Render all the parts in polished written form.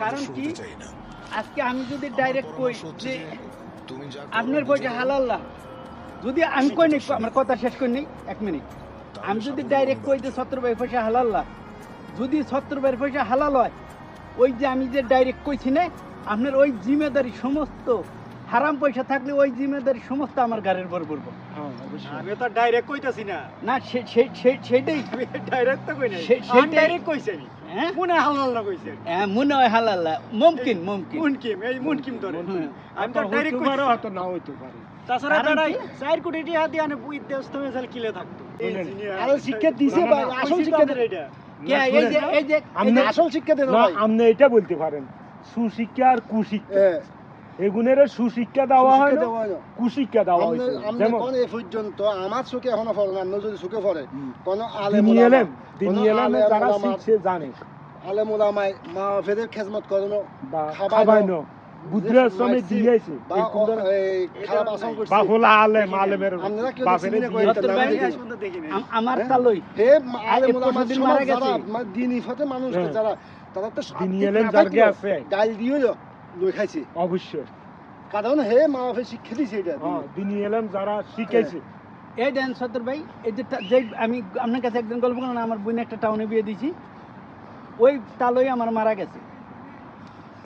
কারণ কি আজকে আমি যদি ডাইরেক্ট কই যে আপনার পয়সা হালাল না, যদি আমি কই নি, আমার কথা শেষ করি নেই 1 মিনিট, আমি যদি ডাইরেক্ট কই যে 70 ভাই পয়সা হালাল না, যদি 70 ভাইয়ের পয়সা হালাল হয়, ওই যে আমি যে ডাইরেক্ট কইছি না, আপনার ওই জিম্মেদারি সমস্ত হারাম পয়সা থাকলে ওই জিম্মেদারি সমস্ত আমার গাড়ির উপর পড়বো। আমি তো ডাইরেক্ট কইতাছি না, না সেটাই আমি ডাইরেক্ট তো কই নাই, সেটাই ডাইরেক্ট কইছি আমি, হ্যাঁ মনে হালাল না কইছি, হ্যাঁ মনে হয় হালাল না, মুমকিন মুমকিন মুনকিম, এই মুনকিম ধরে হ্যাঁ। আমি তো ডাইরেক্ট কইছি। হয়তো না হইতে পারে। তাছাড়া কারণ বেড়াই কি? 4 কোটি টাকা দিয়ে আনে বুই দেশ তো মেসাল কিলে থাকতো। আরে শিক্ষা দিছে ভাই, আসল শিক্ষা দেন। এটা কে এই যে আপনি আসল শিক্ষা দেন ভাই। আপনি এটা বলতে পারেন সুশিক্ষা আর কুশিক্ষা, এগুনের সুশিক্ষা দেওয়া হয় না, কুশিক্ষা দেওয়া হয়েছে। যেমন কোন এই পর্যন্ত আমার চোখে এখনো পড়ে না, অন্য যদি চোখে পড়ে কোন দিনী এলেম যারা শিখছে জানে আলেম ওলামায় মা ফেদের খেদমত করানো বা খাবাইনো বুদ্ধাশ্রমে দিয়েছে বা এই খারাপ আচরণ করছে বা হলা আলেমের আপনারা কেউ বাপের চিনে কই সত্তর ভাই, এই সুন্দর দেখি না। আমার তালই হে আলেম এই ওলামা পরশুদিন মারা গেছে। যারা দিনী ফতে মানুষ হ্যাঁ। যারা তারা তো দিনী এলেম যারকে আছে গাল দিও লই খাইছে, অবশ্যই। কারণ হে মা বাপের শিক্ষা দিছে এটা হ্যাঁ, দিনী এলেম যারা শিখেছে এই দেন সত্তর ভাই, এই যে আমি আপনার কাছে একদিন গল্প করলাম না, আমার বোন একটা টাউনে বিয়ে দিয়েছি, ওই তালই আমার মারা গেছে।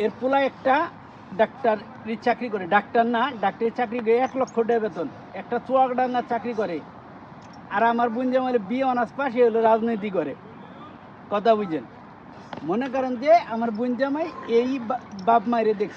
এর পোলা একটা ডাক্তারের চাকরি করে, ডাক্তার না ডাক্তারের চাকরি করে 1 লক্ষ টাকা বেতন, একটা চুয়াডাঙ্গার চাকরি করে। আর আমার বোন যে মানে বিয়ে অনার্স পাস, এ হলো রাজনীতি করে। কথা বুঝছেন? মনে করেন যে আমার বোন জামাই এই বাপ মায়ের দেখছে।